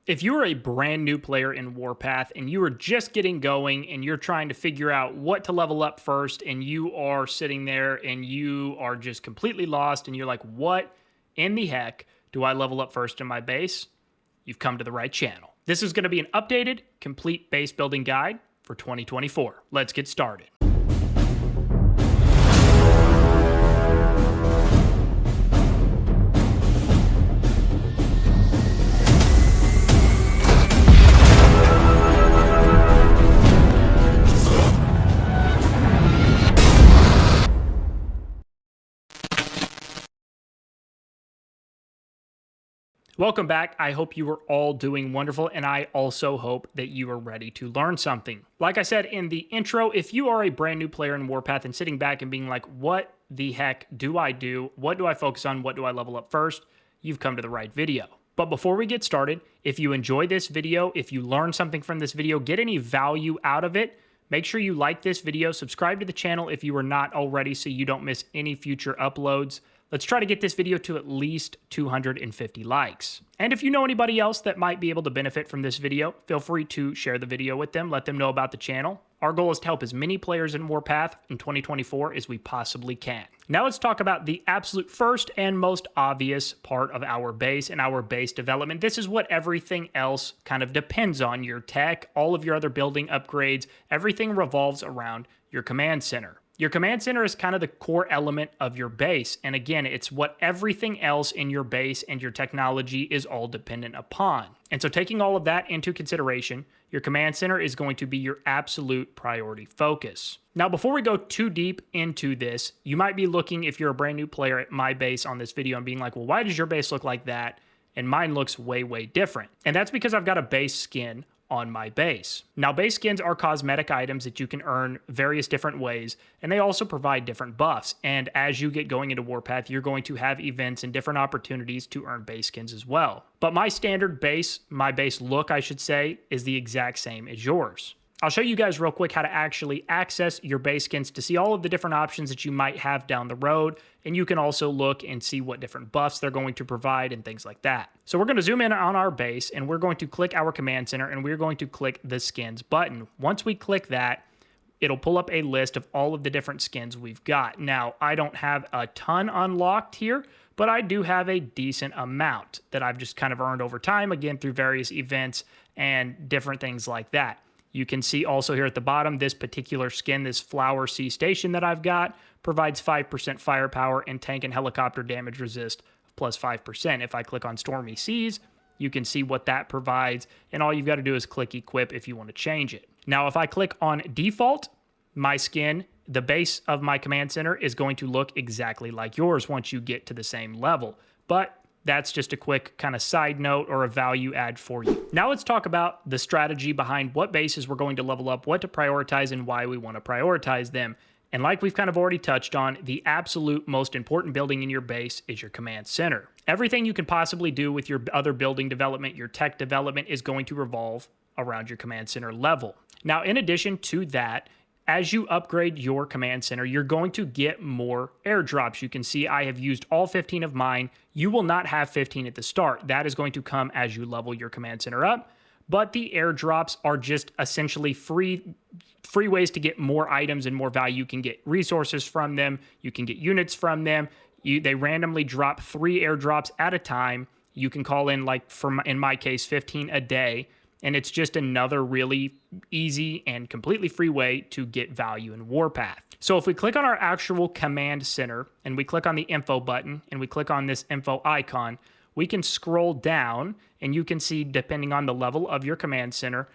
If you are a brand new player in Warpath and you are just getting going and you're trying to figure out what to level up first and you are sitting there and you are just completely lost and you're like, what in the heck do I level up first in my base? You've come to the right channel. This is going to be an updated, complete base building guide for 2024. Let's get started. Welcome back. I hope you are all doing wonderful, and I also hope that you are ready to learn something. Like I said in the intro, if you are a brand new player in Warpath and sitting back and being like, what the heck do I do? What do I focus on? What do I level up first? You've come to the right video. But before we get started, if you enjoy this video, if you learn something from this video, get any value out of it, make sure you like this video, subscribe to the channel if you are not already so you don't miss any future uploads. Let's try to get this video to at least 250 likes. And if you know anybody else that might be able to benefit from this video, feel free to share the video with them, let them know about the channel. Our goal is to help as many players in Warpath in 2024 as we possibly can. Now let's talk about the absolute first and most obvious part of our base and our base development. This is what everything else kind of depends on. Your tech, all of your other building upgrades, everything revolves around your command center. Your command center is kind of the core element of your base. And again, it's what everything else in your base and your technology is all dependent upon. And so taking all of that into consideration, your command center is going to be your absolute priority focus. Now, before we go too deep into this, you might be looking, if you're a brand new player, at my base on this video and being like, well, why does your base look like that? And mine looks way, way different. And that's because I've got a base skin on my base. Now, base skins are cosmetic items that you can earn various different ways, and they also provide different buffs. And as you get going into Warpath, you're going to have events and different opportunities to earn base skins as well. But my standard base, my base look, I should say, is the exact same as yours. I'll show you guys real quick how to actually access your base skins to see all of the different options that you might have down the road, and you can also look and see what different buffs they're going to provide and things like that. So we're going to zoom in on our base, and we're going to click our command center, and we're going to click the skins button. Once we click that, it'll pull up a list of all of the different skins we've got. Now, I don't have a ton unlocked here, but I do have a decent amount that I've just kind of earned over time, again, through various events and different things like that. You can see also here at the bottom, this particular skin, this Flower Sea Station that I've got, provides 5% firepower and tank and helicopter damage resist of plus 5%. If I click on Stormy Seas, you can see what that provides, and all you've got to do is click Equip if you want to change it. Now, if I click on Default, my skin, the base of my command center is going to look exactly like yours once you get to the same level. But that's just a quick kind of side note or a value add for you. Now let's talk about the strategy behind what bases we're going to level up, what to prioritize, and why we want to prioritize them. And like we've kind of already touched on, the absolute most important building in your base is your command center. Everything you can possibly do with your other building development, your tech development, is going to revolve around your command center level. Now, in addition to that, as you upgrade your command center, you're going to get more airdrops. You can see I have used all 15 of mine. You will not have 15 at the start. That is going to come as you level your command center up. But the airdrops are just essentially free ways to get more items and more value. You can get resources from them. You can get units from them. They randomly drop 3 airdrops at a time. You can call in, like in my case, 15 a day. And it's just another really easy and completely free way to get value in Warpath. So if we click on our actual command center and we click on the info button and we click on this info icon, we can scroll down and you can see, depending on the level of your command center,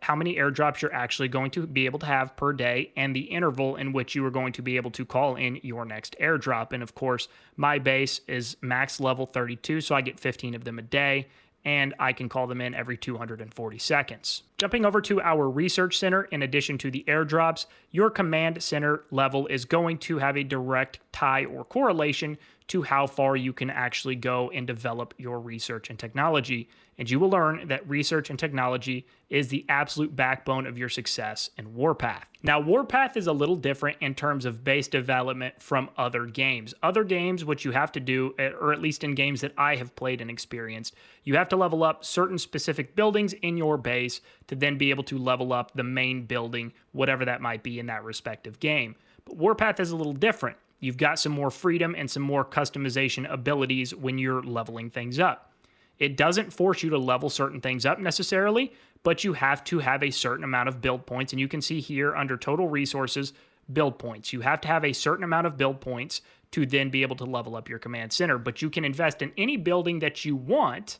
how many airdrops you're actually going to be able to have per day and the interval in which you are going to be able to call in your next airdrop. And of course, my base is max level 32, so I get 15 of them a day, and I can call them in every 240 seconds. Jumping over to our research center, in addition to the airdrops, your command center level is going to have a direct tie or correlation to how far you can actually go and develop your research and technology. and you will learn that research and technology is the absolute backbone of your success in Warpath. Now, Warpath is a little different in terms of base development from other games. Other games, what you have to do, or at least in games that I have played and experienced, you have to level up certain specific buildings in your base to then be able to level up the main building, whatever that might be in that respective game. But Warpath is a little different. You've got some more freedom and some more customization abilities when you're leveling things up. It doesn't force you to level certain things up necessarily, but you have to have a certain amount of build points. And you can see here under total resources, build points. You have to have a certain amount of build points to then be able to level up your command center. But you can invest in any building that you want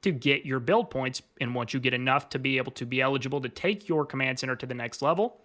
to get your build points. And once you get enough to be able to be eligible to take your command center to the next level,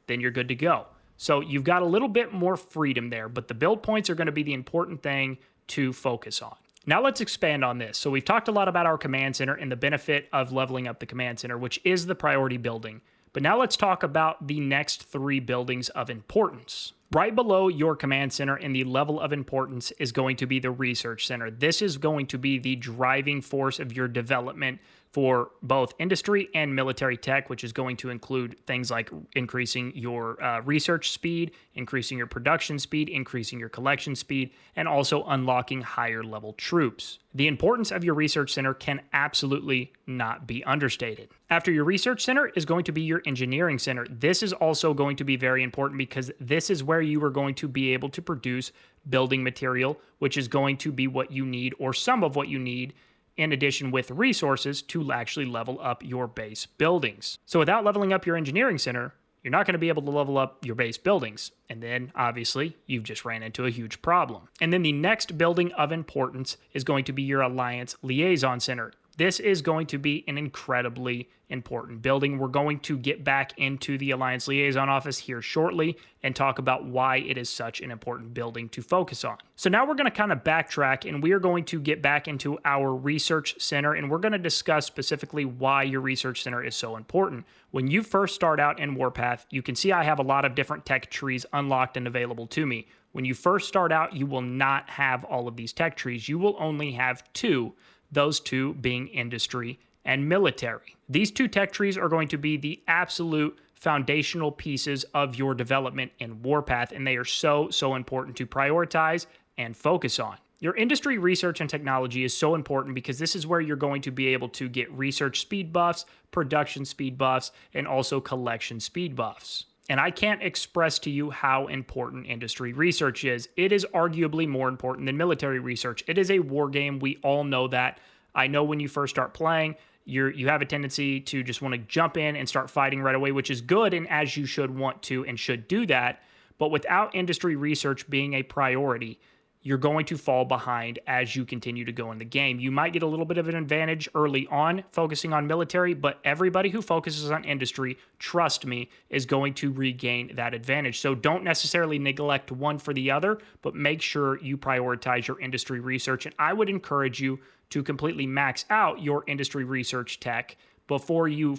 then you're good to go. So you've got a little bit more freedom there, but the build points are going to be the important thing to focus on. Now let's expand on this. So we've talked a lot about our command center and the benefit of leveling up the command center, which is the priority building. But now let's talk about the next 3 buildings of importance. Right below your command center in the level of importance is going to be the research center. This is going to be the driving force of your development for both industry and military tech, which is going to include things like increasing your research speed, increasing your production speed, increasing your collection speed, and also unlocking higher level troops. The importance of your research center can absolutely not be understated. After your research center is going to be your engineering center. This is also going to be very important because this is where you are going to be able to produce building material, which is going to be what you need, or some of what you need, in addition with resources to actually level up your base buildings. So without leveling up your engineering center, you're not going to be able to level up your base buildings. And then obviously you've just ran into a huge problem. And then the next building of importance is going to be your Alliance Liaison Center. This is going to be an incredibly important building. We're going to get back into the Alliance Liaison Office here shortly and talk about why it is such an important building to focus on. So now we're going to kind of backtrack and we are going to get back into our Research Center and we're going to discuss specifically why your Research Center is so important. When you first start out in Warpath, you can see I have a lot of different tech trees unlocked and available to me. When you first start out, you will not have all of these tech trees. You will only have 2. Those 2 being industry and military. These 2 tech trees are going to be the absolute foundational pieces of your development in Warpath, and they are so important to prioritize and focus on. Your industry research and technology is so important because this is where you're going to be able to get research speed buffs, production speed buffs, and also collection speed buffs. And I can't express to you how important industry research is. It is arguably more important than military research. It is a war game. We all know that. I know when you first start playing, you have a tendency to just want to jump in and start fighting right away, which is good and as you should want to and should do that. But without industry research being a priority, you're going to fall behind as you continue to go in the game. You might get a little bit of an advantage early on focusing on military, but everybody who focuses on industry, trust me, is going to regain that advantage. So don't necessarily neglect one for the other, but make sure you prioritize your industry research. And I would encourage you to completely max out your industry research tech before you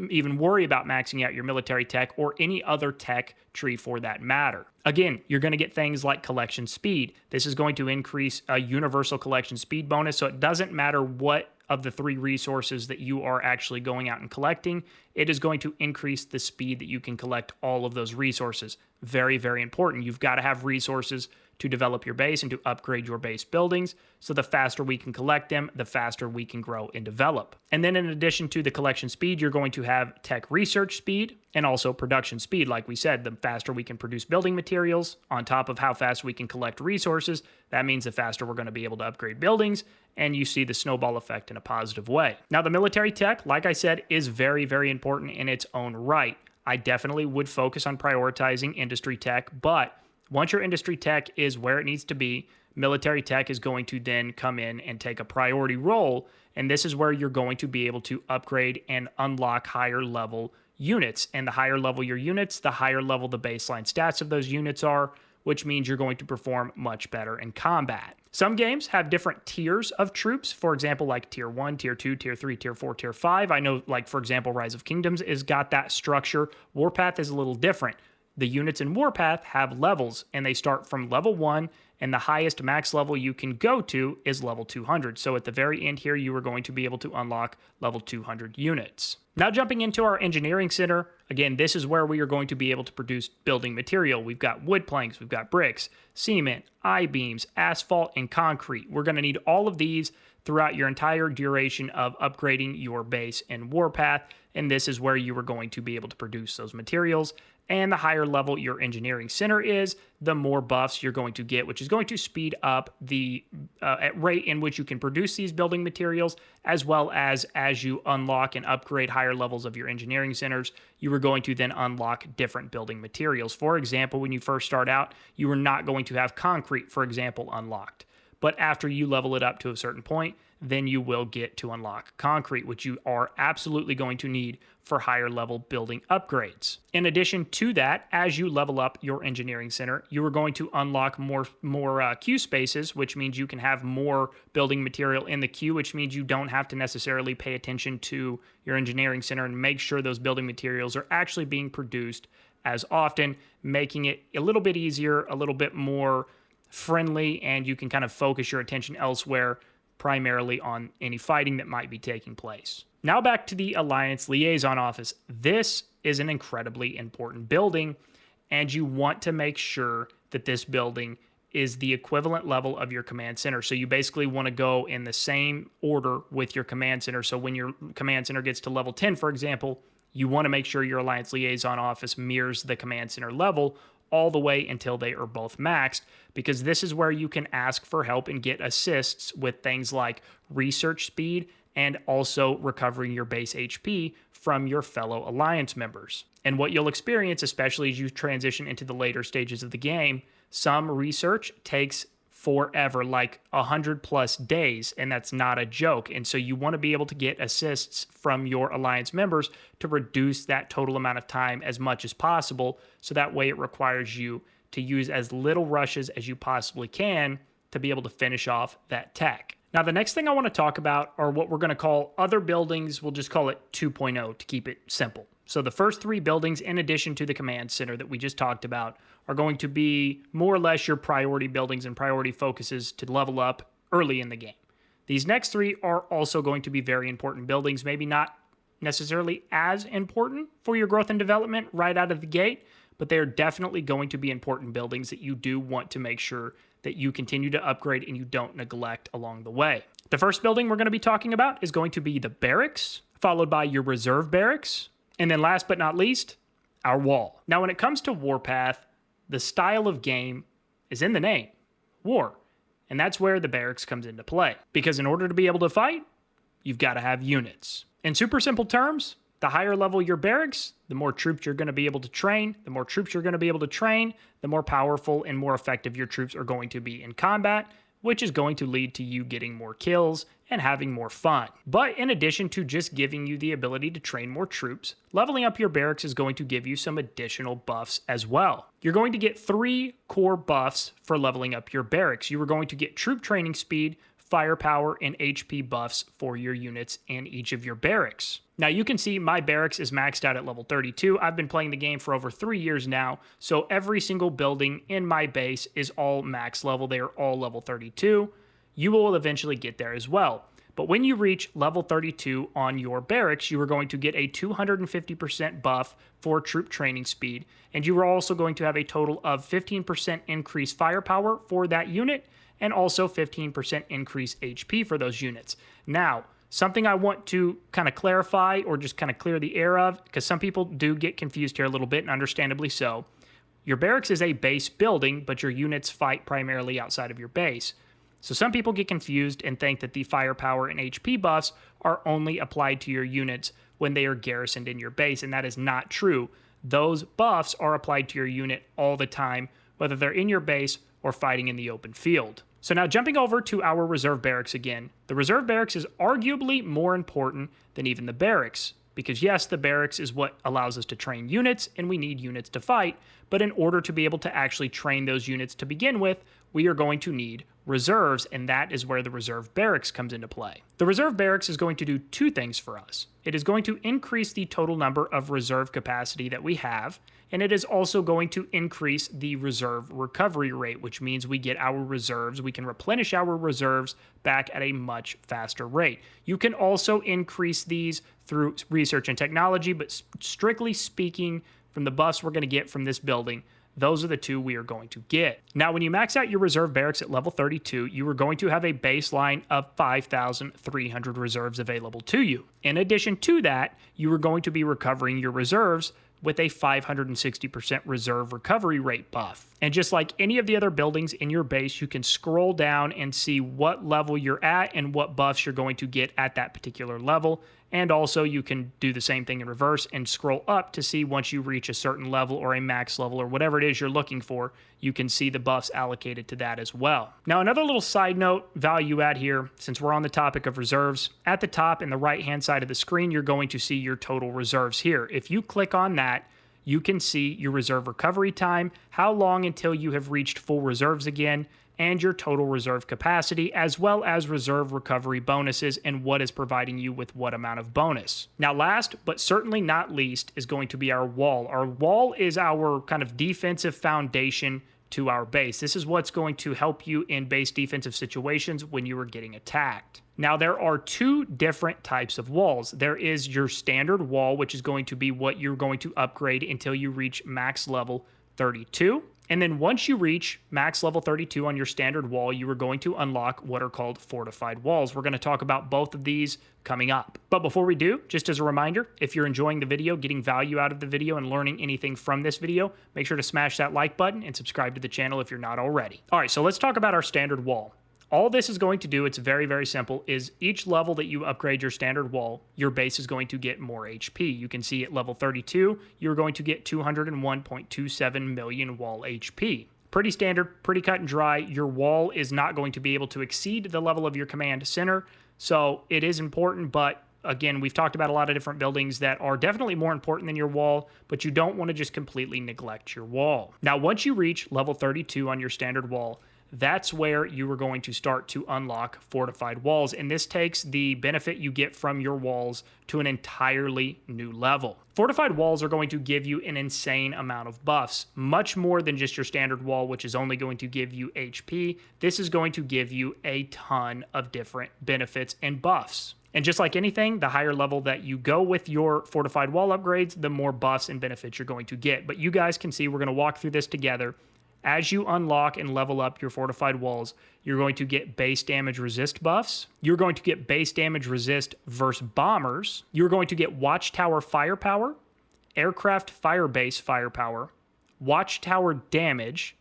even worry about maxing out your military tech or any other tech tree for that matter. Again, you're going to get things like collection speed. This is going to increase a universal collection speed bonus, so it doesn't matter what of the 3 resources that you are actually going out and collecting, it is going to increase the speed that you can collect all of those resources. Very, very important. You've got to have resources to develop your base and to upgrade your base buildings. So the faster we can collect them, the faster we can grow and develop. And then in addition to the collection speed, you're going to have tech research speed and also production speed. Like we said, the faster we can produce building materials on top of how fast we can collect resources, that means the faster we're going to be able to upgrade buildings, and you see the snowball effect in a positive way. Now, the military tech, like I said, is very, very important in its own right. I definitely would focus on prioritizing industry tech, but once your industry tech is where it needs to be, military tech is going to then come in and take a priority role, and this is where you're going to be able to upgrade and unlock higher level units. And the higher level your units, the higher level the baseline stats of those units are, which means you're going to perform much better in combat. Some games have different tiers of troops, for example, like Tier 1, Tier 2, Tier 3, Tier 4, Tier 5. I know, like, for example, Rise of Kingdoms has got that structure. Warpath is a little different. the units in Warpath have levels, and they start from level 1, and the highest max level you can go to is level 200. So at the very end here, you are going to be able to unlock level 200 units. Now jumping into our engineering center, again, this is where we are going to be able to produce building material. We've got wood planks, we've got bricks, cement, I-beams, asphalt, and concrete. We're going to need all of these throughout your entire duration of upgrading your base in Warpath, and this is where you are going to be able to produce those materials. And the higher level your engineering center is, the more buffs you're going to get, which is going to speed up the rate in which you can produce these building materials, as well as you unlock and upgrade higher levels of your engineering centers, you are going to then unlock different building materials. For example, when you first start out, you are not going to have concrete, for example, unlocked. But after you level it up to a certain point, then you will get to unlock concrete, which you are absolutely going to need for higher level building upgrades. In addition to that, as you level up your engineering center, you are going to unlock more queue spaces, which means you can have more building material in the queue, which means you don't have to necessarily pay attention to your engineering center and make sure those building materials are actually being produced as often, making it a little bit easier, a little bit more friendly, and you can kind of focus your attention elsewhere, primarily on any fighting that might be taking place. Now back to the Alliance Liaison Office. This is an incredibly important building, and you want to make sure that this building is the equivalent level of your command center. So you basically want to go in the same order with your command center. So when your command center gets to level 10, for example, you want to make sure your Alliance Liaison Office mirrors the command center level all the way until they are both maxed, because this is where you can ask for help and get assists with things like research speed and also recovering your base HP from your fellow Alliance members. And what you'll experience, especially as you transition into the later stages of the game, some research takes forever, like 100+ days, and that's not a joke. And so you want to be able to get assists from your Alliance members to reduce that total amount of time as much as possible, so that way it requires you to use as little rushes as you possibly can to be able to finish off that tech. Now, the next thing I want to talk about are what we're going to call other buildings. We'll just call it 2.0 to keep it simple. So the first 3 buildings, in addition to the command center that we just talked about, are going to be more or less your priority buildings and priority focuses to level up early in the game. These next 3 are also going to be very important buildings, maybe not necessarily as important for your growth and development right out of the gate, but they are definitely going to be important buildings that you do want to make sure that you continue to upgrade and you don't neglect along the way. The first building we're going to be talking about is going to be the barracks, followed by your reserve barracks, and then last but not least, our wall. Now, when it comes to Warpath, the style of game is in the name, war. And that's where the barracks comes into play. Because in order to be able to fight, you've got to have units. In super simple terms, the higher level your barracks, the more troops you're going to be able to train. The more troops you're going to be able to train, the more powerful and more effective your troops are going to be in combat, which is going to lead to you getting more kills and having more fun. But in addition to just giving you the ability to train more troops, leveling up your barracks is going to give you some additional buffs as well. You're going to get 3 core buffs for leveling up your barracks. You are going to get troop training speed, firepower, and HP buffs for your units in each of your barracks. Now you can see my barracks is maxed out at level 32. I've been playing the game for over 3 years now, so every single building in my base is all max level. They are all level 32. You will eventually get there as well. But when you reach level 32 on your barracks, you are going to get a 250% buff for troop training speed, and you are also going to have a total of 15% increased firepower for that unit, and also 15% increase HP for those units. Now, something I want to kind of clarify or just kind of clear the air of, because some people do get confused here a little bit, and understandably so. Your barracks is a base building, but your units fight primarily outside of your base. So some people get confused and think that the firepower and HP buffs are only applied to your units when they are garrisoned in your base, and that is not true. Those buffs are applied to your unit all the time, whether they're in your base or fighting in the open field. So now jumping over to our reserve barracks again, the reserve barracks is arguably more important than even the barracks, Because yes, the barracks is what allows us to train units, and we need units to fight, but in order to be able to actually train those units to begin with, we are going to need reserves, and that is where the reserve barracks comes into play. The reserve barracks is going to do two things for us. It is going to increase the total number of reserve capacity that we have, and it is also going to increase the reserve recovery rate, which means we get our reserves, we can replenish our reserves back at a much faster rate. You can also increase these through research and technology, but strictly speaking, from the buffs we're going to get from this building, those are the two we are going to get. Now, when you max out your reserve barracks at level 32, you are going to have a baseline of 5,300 reserves available to you. In addition to that, you are going to be recovering your reserves with a 560% reserve recovery rate buff. And just like any of the other buildings in your base, you can scroll down and see what level you're at and what buffs you're going to get at that particular level. And also you can do the same thing in reverse and scroll up to see once you reach a certain level or a max level or whatever it is you're looking for, you can see the buffs allocated to that as well. Now, another little side note, value add here, since we're on the topic of reserves, at the top in the right-hand side of the screen, you're going to see your total reserves here. If you click on that, you can see your reserve recovery time, how long until you have reached full reserves again, and your total reserve capacity, as well as reserve recovery bonuses and what is providing you with what amount of bonus. Now, last but certainly not least is going to be our wall. Our wall is our kind of defensive foundation to our base. This is what's going to help you in base defensive situations when you are getting attacked. Now, there are two different types of walls. There is your standard wall, which is going to be what you're going to upgrade until you reach max level 32. And then once you reach max level 32 on your standard wall, you are going to unlock what are called fortified walls. We're going to talk about both of these coming up. But before we do, just as a reminder, if you're enjoying the video, getting value out of the video, and learning anything from this video, make sure to smash that like button and subscribe to the channel if you're not already. All right, so let's talk about our standard wall. All this is going to do, it's very, very simple, is each level that you upgrade your standard wall, your base is going to get more HP. You can see at level 32, you're going to get 201.27 million wall HP. Pretty standard, pretty cut and dry. Your wall is not going to be able to exceed the level of your command center, so it is important, but again, we've talked about a lot of different buildings that are definitely more important than your wall, but you don't want to just completely neglect your wall. Now, once you reach level 32 on your standard wall, that's where you are going to start to unlock fortified walls. And this takes the benefit you get from your walls to an entirely new level. Fortified walls are going to give you an insane amount of buffs, much more than just your standard wall, which is only going to give you HP. This is going to give you a ton of different benefits and buffs. And just like anything, the higher level that you go with your fortified wall upgrades, the more buffs and benefits you're going to get. But you guys can see we're going to walk through this together. As you unlock and level up your fortified walls, you're going to get base damage resist buffs. You're going to get base damage resist versus bombers. You're going to get watchtower firepower, aircraft firebase firepower, watchtower damage,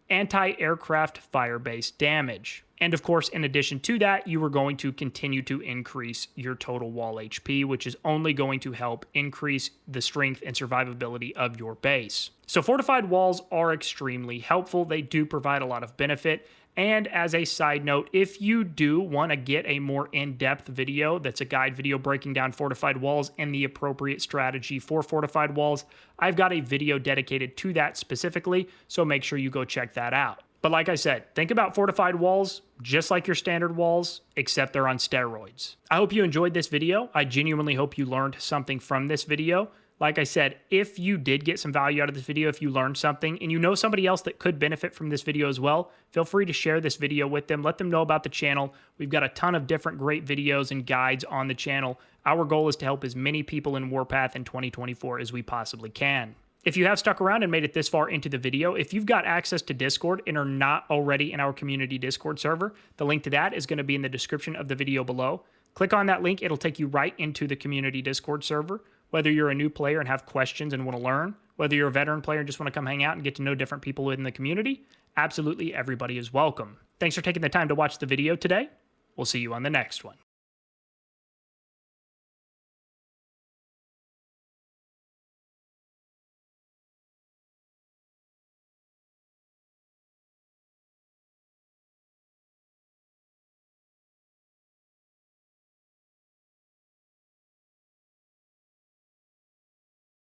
anti-aircraft firebase damage. And of course, in addition to that, you are going to continue to increase your total wall HP, which is only going to help increase the strength and survivability of your base. So fortified walls are extremely helpful. They do provide a lot of benefit. And as a side note, if you do want to get a more in-depth video that's a guide video breaking down fortified walls and the appropriate strategy for fortified walls, I've got a video dedicated to that specifically, so make sure you go check that out. But like I said, think about fortified walls just like your standard walls, except they're on steroids. I hope you enjoyed this video. I genuinely hope you learned something from this video. Like I said, if you did get some value out of this video, if you learned something, and you know somebody else that could benefit from this video as well, feel free to share this video with them. Let them know about the channel. We've got a ton of different great videos and guides on the channel. Our goal is to help as many people in Warpath in 2024 as we possibly can. If you have stuck around and made it this far into the video, if you've got access to Discord and are not already in our community Discord server, the link to that is going to be in the description of the video below. Click on that link. It'll take you right into the community Discord server. Whether you're a new player and have questions and want to learn, whether you're a veteran player and just want to come hang out and get to know different people in the community, absolutely everybody is welcome. Thanks for taking the time to watch the video today. We'll see you on the next one.